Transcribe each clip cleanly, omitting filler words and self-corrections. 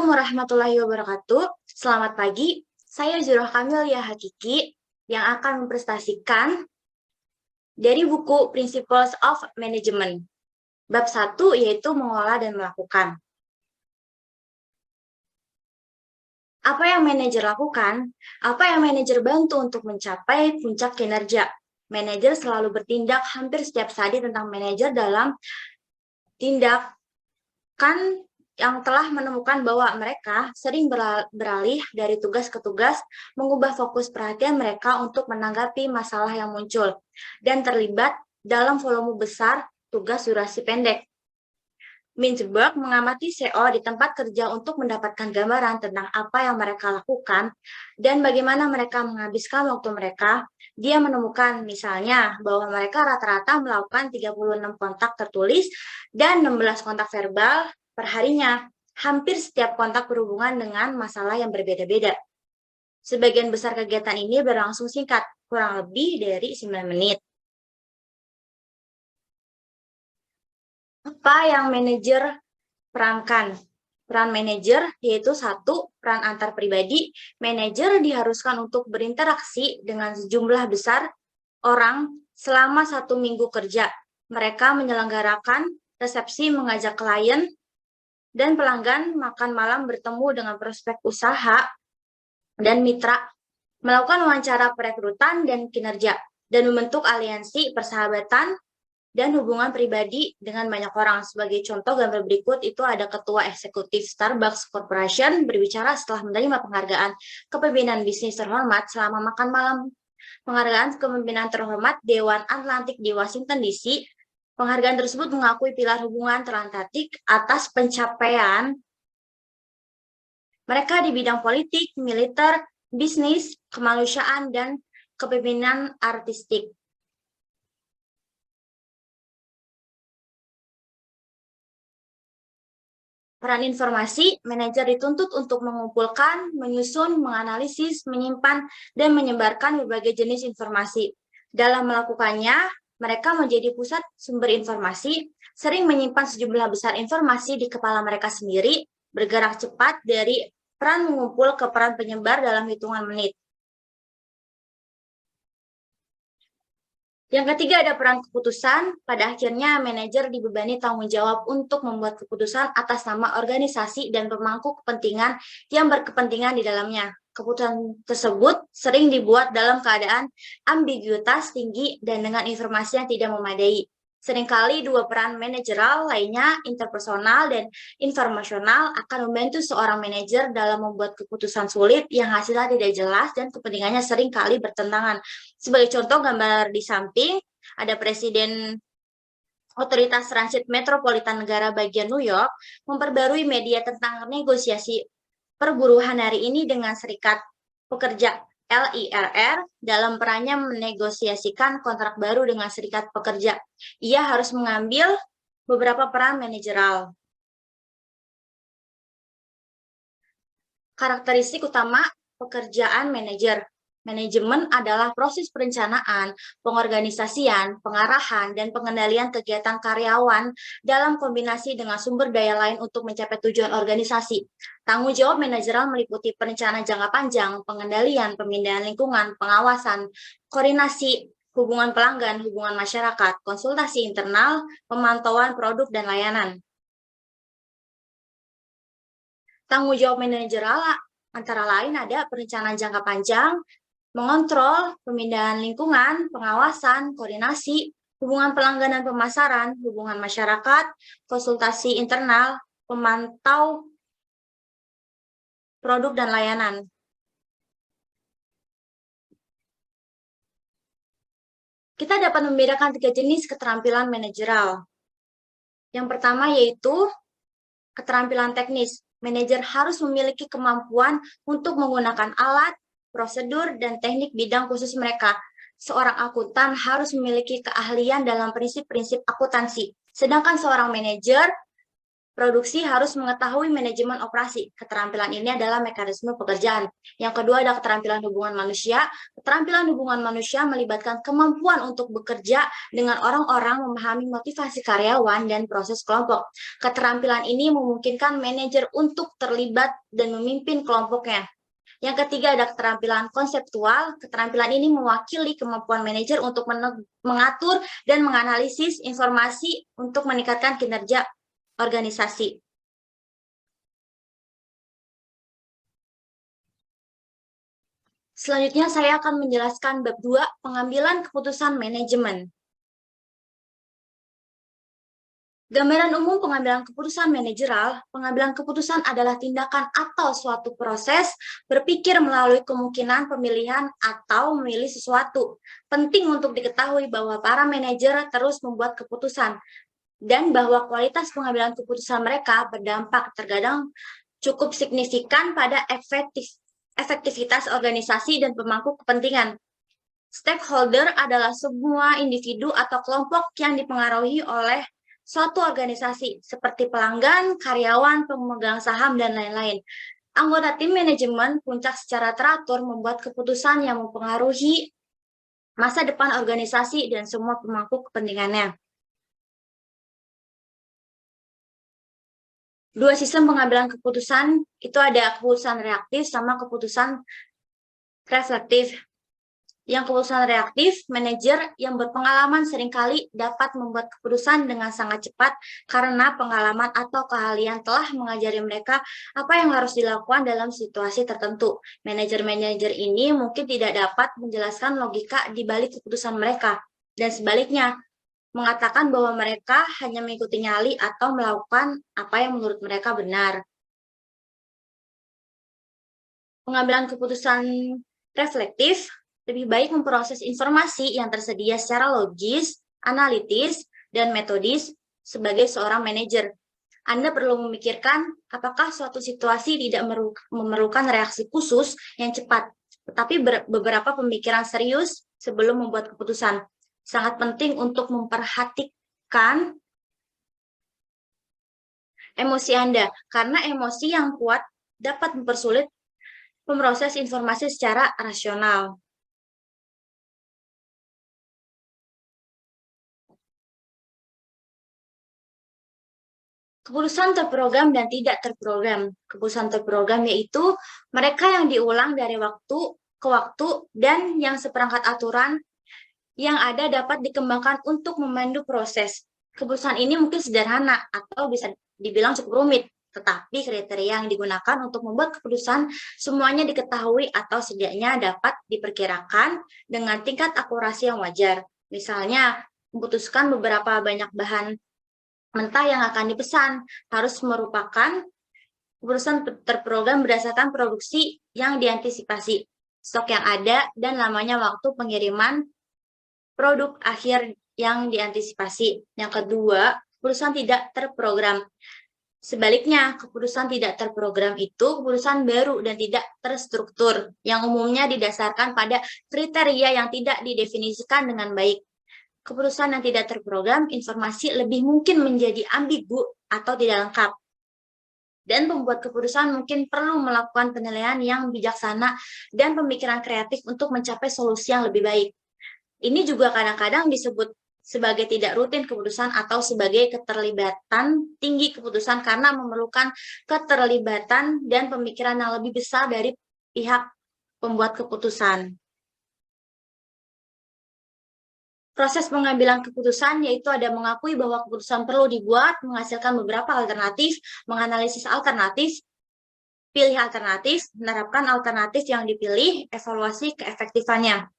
Assalamualaikum warahmatullahi wabarakatuh. Selamat pagi, saya Zuhroh Kamilia Hakiki yang akan mempresentasikan dari buku Principles of Management. Bab 1 yaitu mengolah dan melakukan. Apa yang manajer lakukan? Apa yang manajer bantu untuk mencapai puncak kinerja? Manajer selalu bertindak hampir setiap saat tentang manajer dalam tindakan yang telah menemukan bahwa mereka sering beralih dari tugas ke tugas, mengubah fokus perhatian mereka untuk menanggapi masalah yang muncul, dan terlibat dalam volume besar tugas durasi pendek. Mintzberg mengamati CEO di tempat kerja untuk mendapatkan gambaran tentang apa yang mereka lakukan dan bagaimana mereka menghabiskan waktu mereka. Dia menemukan misalnya bahwa mereka rata-rata melakukan 36 kontak tertulis dan 16 kontak verbal per harinya. Hampir setiap kontak berhubungan dengan masalah yang berbeda-beda. Sebagian besar kegiatan ini berlangsung singkat, kurang lebih dari 9 menit. Apa yang manajer perankan? Peran manajer yaitu 1. Peran antar pribadi. Manajer diharuskan untuk berinteraksi dengan sejumlah besar orang selama 1 minggu kerja. Mereka menyelenggarakan resepsi, mengajak klien dan pelanggan makan malam, bertemu dengan prospek usaha dan mitra, melakukan wawancara perekrutan dan kinerja, dan membentuk aliansi, persahabatan, dan hubungan pribadi dengan banyak orang. Sebagai contoh, gambar berikut itu ada ketua eksekutif Starbucks Corporation berbicara setelah menerima penghargaan kepemimpinan bisnis terhormat selama makan malam. Penghargaan kepemimpinan terhormat Dewan Atlantik di Washington DC. Penghargaan tersebut mengakui pilar hubungan Atlantik atas pencapaian mereka di bidang politik, militer, bisnis, kemanusiaan, dan kepemimpinan artistik. Peran informasi, manajer dituntut untuk mengumpulkan, menyusun, menganalisis, menyimpan, dan menyebarkan berbagai jenis informasi. Dalam melakukannya, mereka menjadi pusat sumber informasi, sering menyimpan sejumlah besar informasi di kepala mereka sendiri, bergerak cepat dari peran mengumpul ke peran penyebar dalam hitungan menit. Yang ketiga ada peran keputusan. Pada akhirnya, manajer dibebani tanggung jawab untuk membuat keputusan atas nama organisasi dan pemangku kepentingan yang berkepentingan di dalamnya. Keputusan tersebut sering dibuat dalam keadaan ambiguitas tinggi dan dengan informasi yang tidak memadai. Seringkali dua peran manajeral lainnya, interpersonal dan informasional, akan membantu seorang manajer dalam membuat keputusan sulit yang hasilnya tidak jelas dan kepentingannya seringkali bertentangan. Sebagai contoh, gambar di samping ada Presiden Otoritas Transit Metropolitan Negara Bagian New York memperbarui media tentang negosiasi perburuhan hari ini dengan Serikat Pekerja LIRR dalam perannya menegosiasikan kontrak baru dengan serikat pekerja. Ia harus mengambil beberapa peran manajeral. Karakteristik utama pekerjaan manajer. Manajemen adalah proses perencanaan, pengorganisasian, pengarahan, dan pengendalian kegiatan karyawan dalam kombinasi dengan sumber daya lain untuk mencapai tujuan organisasi. Tanggung jawab manajeral meliputi perencanaan jangka panjang, pengendalian, pemindahan lingkungan, pengawasan, koordinasi, hubungan pelanggan, hubungan masyarakat, konsultasi internal, pemantauan produk dan layanan. Tanggung jawab manajeral antara lain ada perencanaan jangka panjang, mengontrol, pemindahan lingkungan, pengawasan, koordinasi, hubungan pelanggan dan pemasaran, hubungan masyarakat, konsultasi internal, pemantau produk dan layanan. Kita dapat membedakan 3 jenis keterampilan manajeral. Yang pertama yaitu keterampilan teknis. Manajer harus memiliki kemampuan untuk menggunakan alat, prosedur, dan teknik bidang khusus mereka. Seorang akuntan harus memiliki keahlian dalam prinsip-prinsip akuntansi. Sedangkan seorang manajer Produksi harus mengetahui manajemen operasi. Keterampilan ini adalah mekanisme pekerjaan. Yang kedua ada keterampilan hubungan manusia. Keterampilan hubungan manusia melibatkan kemampuan untuk bekerja dengan orang-orang, memahami motivasi karyawan dan proses kelompok. Keterampilan ini memungkinkan manajer untuk terlibat dan memimpin kelompoknya. Yang ketiga ada keterampilan konseptual. Keterampilan ini mewakili kemampuan manajer untuk mengatur dan menganalisis informasi untuk meningkatkan kinerja organisasi. Selanjutnya saya akan menjelaskan bab 2, pengambilan keputusan manajemen. Gambaran umum pengambilan keputusan manajerial, pengambilan keputusan adalah tindakan atau suatu proses berpikir melalui kemungkinan pemilihan atau memilih sesuatu. Penting untuk diketahui bahwa para manajer terus membuat keputusan, dan bahwa kualitas pengambilan keputusan mereka berdampak terkadang cukup signifikan pada efektivitas organisasi dan pemangku kepentingan. Stakeholder adalah semua individu atau kelompok yang dipengaruhi oleh suatu organisasi, seperti pelanggan, karyawan, pemegang saham, dan lain-lain. Anggota tim manajemen puncak secara teratur membuat keputusan yang mempengaruhi masa depan organisasi dan semua pemangku kepentingannya. Dua sistem pengambilan keputusan itu ada keputusan reaktif sama keputusan reflektif. Yang keputusan reaktif, manajer yang berpengalaman seringkali dapat membuat keputusan dengan sangat cepat karena pengalaman atau keahlian telah mengajari mereka apa yang harus dilakukan dalam situasi tertentu. Manajer-manajer ini mungkin tidak dapat menjelaskan logika di balik keputusan mereka, dan sebaliknya, mengatakan bahwa mereka hanya mengikuti nyali atau melakukan apa yang menurut mereka benar. Pengambilan keputusan reflektif lebih baik memproses informasi yang tersedia secara logis, analitis, dan metodis sebagai seorang manajer. Anda perlu memikirkan apakah suatu situasi tidak memerlukan reaksi khusus yang cepat, tetapi beberapa pemikiran serius sebelum membuat keputusan. Sangat penting untuk memperhatikan emosi Anda, karena emosi yang kuat dapat mempersulit memproses informasi secara rasional. Keputusan terprogram dan tidak terprogram. Keputusan terprogram yaitu mereka yang diulang dari waktu ke waktu dan yang seperangkat aturan yang ada dapat dikembangkan untuk memandu proses. Keputusan ini mungkin sederhana atau bisa dibilang cukup rumit, tetapi kriteria yang digunakan untuk membuat keputusan semuanya diketahui atau setidaknya dapat diperkirakan dengan tingkat akurasi yang wajar. Misalnya, memutuskan beberapa banyak bahan mentah yang akan dipesan harus merupakan keputusan terprogram berdasarkan produksi yang diantisipasi, stok yang ada, dan lamanya waktu pengiriman produk akhir yang diantisipasi. Yang kedua, keputusan tidak terprogram. Sebaliknya, keputusan tidak terprogram itu keputusan baru dan tidak terstruktur, yang umumnya didasarkan pada kriteria yang tidak didefinisikan dengan baik. Keputusan yang tidak terprogram, informasi lebih mungkin menjadi ambigu atau tidak lengkap. Dan pembuat keputusan mungkin perlu melakukan penilaian yang bijaksana dan pemikiran kreatif untuk mencapai solusi yang lebih baik. Ini juga kadang-kadang disebut sebagai tidak rutin keputusan atau sebagai keterlibatan tinggi keputusan karena memerlukan keterlibatan dan pemikiran yang lebih besar dari pihak pembuat keputusan. Proses pengambilan keputusan yaitu ada mengakui bahwa keputusan perlu dibuat, menghasilkan beberapa alternatif, menganalisis alternatif, pilih alternatif, menerapkan alternatif yang dipilih, evaluasi keefektifannya.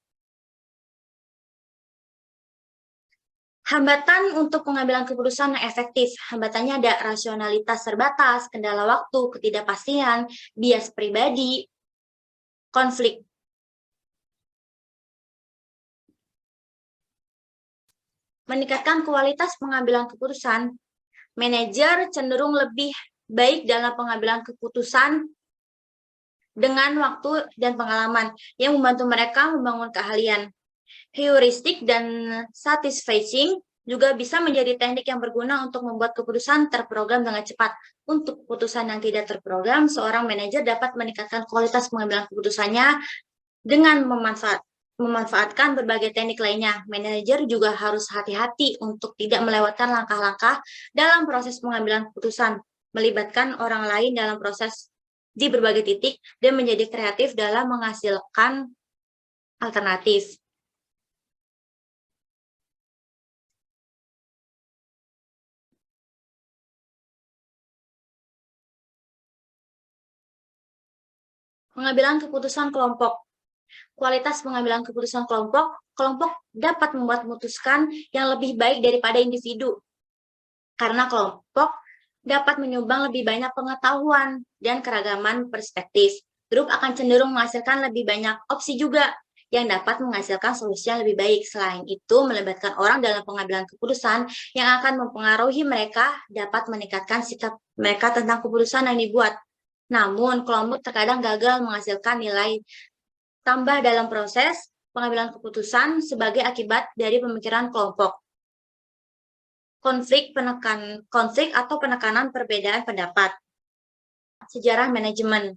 Hambatan untuk pengambilan keputusan yang efektif. Hambatannya ada rasionalitas terbatas, kendala waktu, ketidakpastian, bias pribadi, konflik. Meningkatkan kualitas pengambilan keputusan, manajer cenderung lebih baik dalam pengambilan keputusan dengan waktu dan pengalaman yang membantu mereka membangun keahlian. Heuristik dan satisficing juga bisa menjadi teknik yang berguna untuk membuat keputusan terprogram dengan cepat. Untuk keputusan yang tidak terprogram, seorang manajer dapat meningkatkan kualitas pengambilan keputusannya dengan memanfaatkan berbagai teknik lainnya. Manajer juga harus hati-hati untuk tidak melewatkan langkah-langkah dalam proses pengambilan keputusan, melibatkan orang lain dalam proses di berbagai titik, dan menjadi kreatif dalam menghasilkan alternatif. Pengambilan keputusan kelompok. Kualitas pengambilan keputusan kelompok dapat memutuskan yang lebih baik daripada individu. Karena kelompok dapat menyumbang lebih banyak pengetahuan dan keragaman perspektif. Grup akan cenderung menghasilkan lebih banyak opsi juga yang dapat menghasilkan solusi yang lebih baik. Selain itu, melibatkan orang dalam pengambilan keputusan yang akan mempengaruhi mereka dapat meningkatkan sikap mereka tentang keputusan yang dibuat. Namun, kelompok terkadang gagal menghasilkan nilai tambah dalam proses pengambilan keputusan sebagai akibat dari pemikiran kelompok. Konflik atau penekanan perbedaan pendapat. Sejarah manajemen.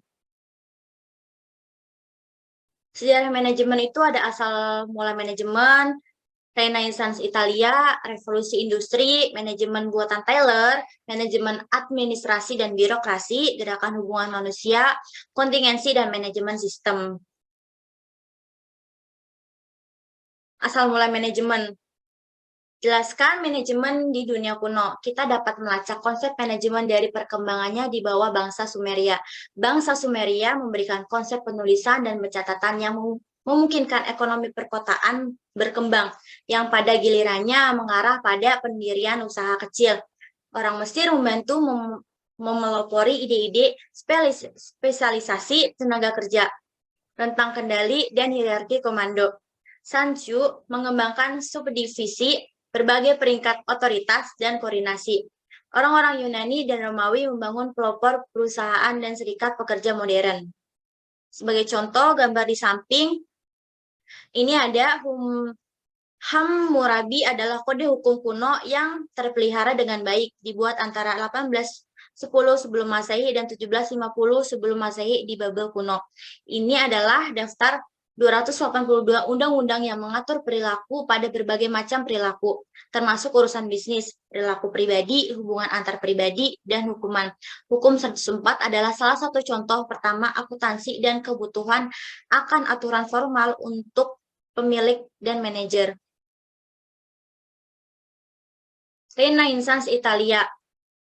Sejarah manajemen itu ada asal mula manajemen, Renaissance Italia, revolusi industri, manajemen buatan Taylor, manajemen administrasi dan birokrasi, gerakan hubungan manusia, kontingensi, dan manajemen sistem. Asal mula manajemen. Jelaskan manajemen di dunia kuno. Kita dapat melacak konsep manajemen dari perkembangannya di bawah bangsa Sumeria. Bangsa Sumeria memberikan konsep penulisan dan pencatatan yang memungkinkan ekonomi perkotaan berkembang, yang pada gilirannya mengarah pada pendirian usaha kecil. Orang Mesir membantu memelopori ide-ide spesialisasi tenaga kerja, rentang kendali, dan hierarki komando. Sun Tzu mengembangkan subdivisi, berbagai peringkat otoritas, dan koordinasi. Orang-orang Yunani dan Romawi membangun pelopor perusahaan dan serikat pekerja modern. Sebagai contoh, gambar di samping, ini ada Hammurabi adalah kode hukum kuno yang terpelihara dengan baik, dibuat antara 1810 sebelum Masehi dan 1750 sebelum Masehi di Babel kuno. Ini adalah daftar 282 undang-undang yang mengatur perilaku pada berbagai macam perilaku, termasuk urusan bisnis, perilaku pribadi, hubungan antar pribadi, dan hukuman. Hukum 104 adalah salah satu contoh pertama akuntansi dan kebutuhan akan aturan formal untuk pemilik dan manajer. Renaissance Italia.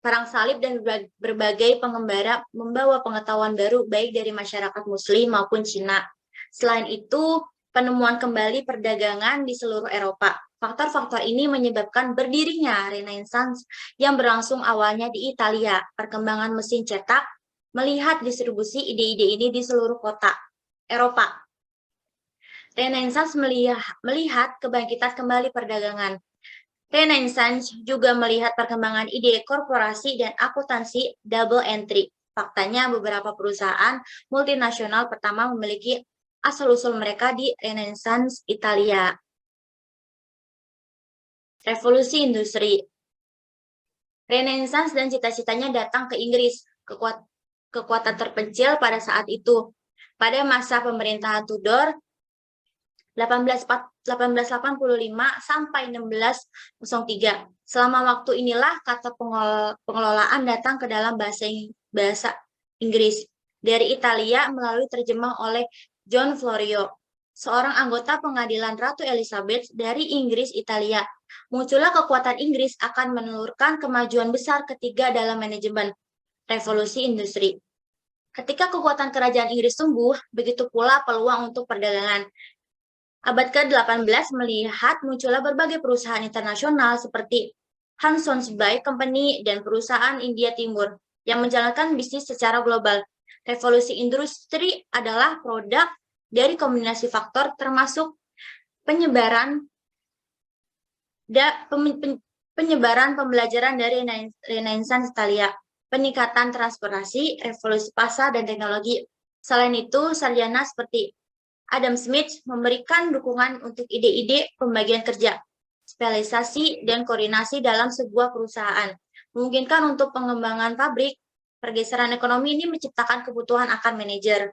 Perang salib dan berbagai pengembara membawa pengetahuan baru baik dari masyarakat Muslim maupun Cina. Selain itu, penemuan kembali perdagangan di seluruh Eropa. Faktor-faktor ini menyebabkan berdirinya Renaissance yang berlangsung awalnya di Italia. Perkembangan mesin cetak melihat distribusi ide-ide ini di seluruh kota Eropa. Renaissance melihat kebangkitan kembali perdagangan. Renaissance juga melihat perkembangan ide korporasi dan akuntansi double entry. Faktanya, beberapa perusahaan multinasional pertama memiliki asal-usul mereka di Renaissance Italia. Revolusi industri. Renaissance dan cita-citanya datang ke Inggris, kekuatan terpencil pada saat itu. Pada masa pemerintahan Tudor, 1885 sampai 1603. Selama waktu inilah kata pengelolaan datang ke dalam bahasa Inggris dari Italia melalui terjemah oleh John Florio, seorang anggota pengadilan Ratu Elizabeth dari Inggris Italia. Muncullah kekuatan Inggris akan menelurkan kemajuan besar ketiga dalam manajemen, revolusi industri. Ketika kekuatan kerajaan Inggris tumbuh, begitu pula peluang untuk perdagangan. Abad ke-18 melihat munculnya berbagai perusahaan internasional seperti Hudson's Bay Company dan perusahaan India Timur yang menjalankan bisnis secara global. Revolusi industri adalah produk dari kombinasi faktor termasuk penyebaran pembelajaran dari Renaissance Italia, peningkatan transportasi, revolusi pasar, dan teknologi. Selain itu, sarjana seperti Adam Smith memberikan dukungan untuk ide-ide pembagian kerja, spesialisasi, dan koordinasi dalam sebuah perusahaan. Memungkinkan untuk pengembangan pabrik, pergeseran ekonomi ini menciptakan kebutuhan akan manajer.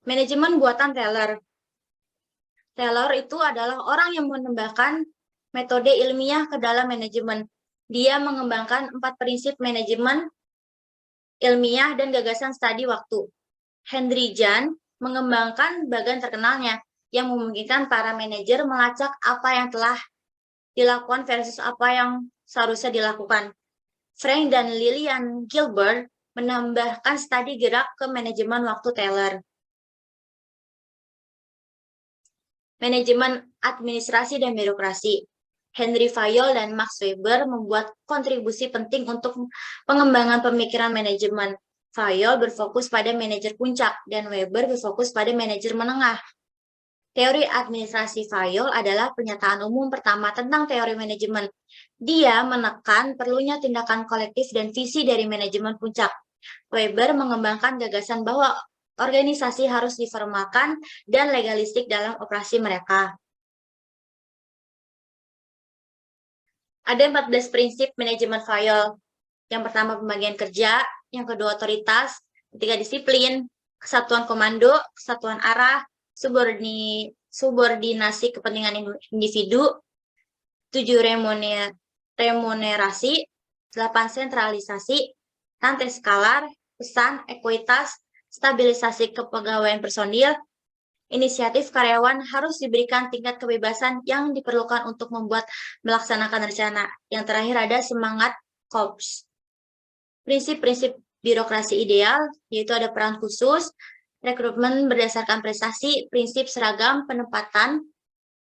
Manajemen buatan Taylor. Taylor itu adalah orang yang menambahkan metode ilmiah ke dalam manajemen. Dia mengembangkan 4 prinsip manajemen ilmiah dan gagasan studi waktu. Henry John mengembangkan bagian terkenalnya yang memungkinkan para manajer melacak apa yang telah dilakukan versus apa yang seharusnya dilakukan. Frank dan Lillian Gilbert menambahkan studi gerak ke manajemen waktu Taylor. Manajemen administrasi dan birokrasi. Henry Fayol dan Max Weber membuat kontribusi penting untuk pengembangan pemikiran manajemen. Fayol berfokus pada manajer puncak dan Weber berfokus pada manajer menengah. Teori administrasi Fayol adalah pernyataan umum pertama tentang teori manajemen. Dia menekan perlunya tindakan kolektif dan visi dari manajemen puncak. Weber mengembangkan gagasan bahwa organisasi harus diformalkan dan legalistik dalam operasi mereka. Ada 14 prinsip manajemen Fayol. Yang pertama pembagian kerja, yang kedua otoritas, ketiga disiplin, kesatuan komando, kesatuan arah, subordinasi kepentingan individu, 7 remunerasi, 8 sentralisasi, rantai skalar, pesan, ekuitas, stabilisasi kepegawaian personil, inisiatif karyawan harus diberikan tingkat kebebasan yang diperlukan untuk melaksanakan rencana. Yang terakhir ada semangat korps. Prinsip-prinsip birokrasi ideal, yaitu ada peran khusus, rekrutmen berdasarkan prestasi, prinsip seragam, penempatan,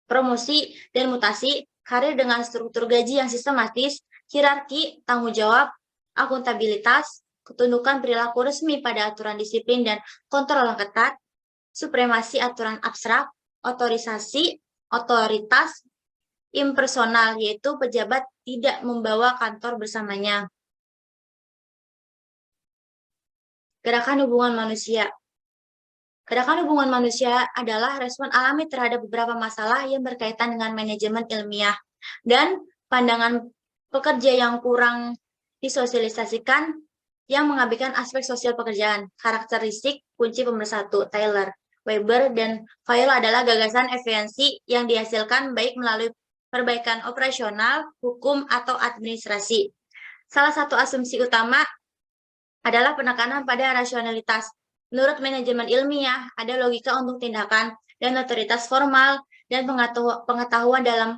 promosi, dan mutasi, karir dengan struktur gaji yang sistematis, hierarki, tanggung jawab, akuntabilitas, ketundukan perilaku resmi pada aturan disiplin dan kontrol yang ketat, supremasi aturan abstrak, otoritas, impersonal, yaitu pejabat tidak membawa kantor bersamanya. Gerakan hubungan manusia. Gerakan hubungan manusia adalah respon alami terhadap beberapa masalah yang berkaitan dengan manajemen ilmiah dan pandangan pekerja yang kurang disosialisasikan yang mengabaikan aspek sosial pekerjaan. Karakteristik kunci pemersatu Taylor, Weber, dan Fayol adalah gagasan efisiensi yang dihasilkan baik melalui perbaikan operasional, hukum, atau administrasi. Salah satu asumsi utama adalah penekanan pada rasionalitas. Menurut manajemen ilmiah, ada logika untuk tindakan dan otoritas formal dan pengetahuan dalam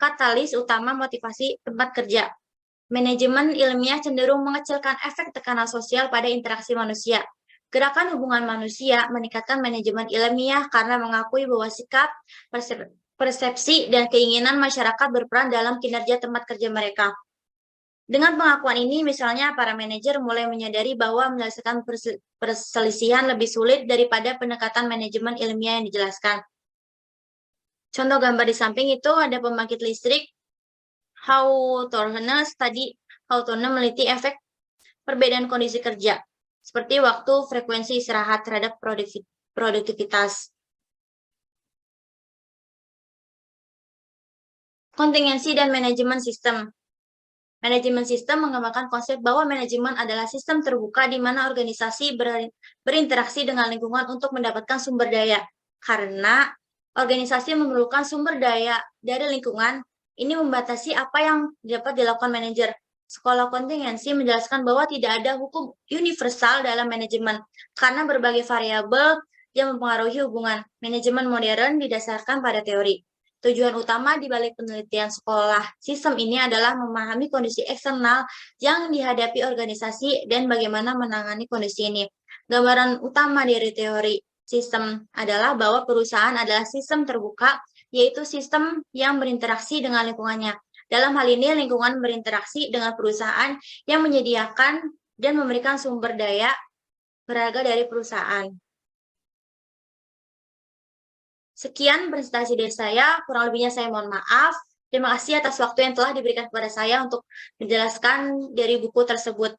katalis utama motivasi tempat kerja. Manajemen ilmiah cenderung mengecilkan efek tekanan sosial pada interaksi manusia. Gerakan hubungan manusia meningkatkan manajemen ilmiah karena mengakui bahwa sikap, persepsi, dan keinginan masyarakat berperan dalam kinerja tempat kerja mereka. Dengan pengakuan ini, misalnya para manajer mulai menyadari bahwa menyelesaikan perselisihan lebih sulit daripada pendekatan manajemen ilmiah yang dijelaskan. Contoh gambar di samping itu ada pembangkit listrik. Hawthorne meneliti efek perbedaan kondisi kerja, seperti waktu frekuensi istirahat terhadap produktivitas. Kontingensi dan manajemen sistem. Manajemen sistem mengembangkan konsep bahwa manajemen adalah sistem terbuka di mana organisasi berinteraksi dengan lingkungan untuk mendapatkan sumber daya. Karena organisasi memerlukan sumber daya dari lingkungan, ini membatasi apa yang dapat dilakukan manajer. Sekolah kontingensi menjelaskan bahwa tidak ada hukum universal dalam manajemen, karena berbagai variabel yang mempengaruhi hubungan. Manajemen modern didasarkan pada teori. Tujuan utama di balik penelitian sekolah sistem ini adalah memahami kondisi eksternal yang dihadapi organisasi dan bagaimana menangani kondisi ini. Gambaran utama dari teori sistem adalah bahwa perusahaan adalah sistem terbuka, yaitu sistem yang berinteraksi dengan lingkungannya. Dalam hal ini, lingkungan berinteraksi dengan perusahaan yang menyediakan dan memberikan sumber daya berharga dari perusahaan. Sekian presentasi dari saya, kurang lebihnya saya mohon maaf. Terima kasih atas waktu yang telah diberikan kepada saya untuk menjelaskan dari buku tersebut.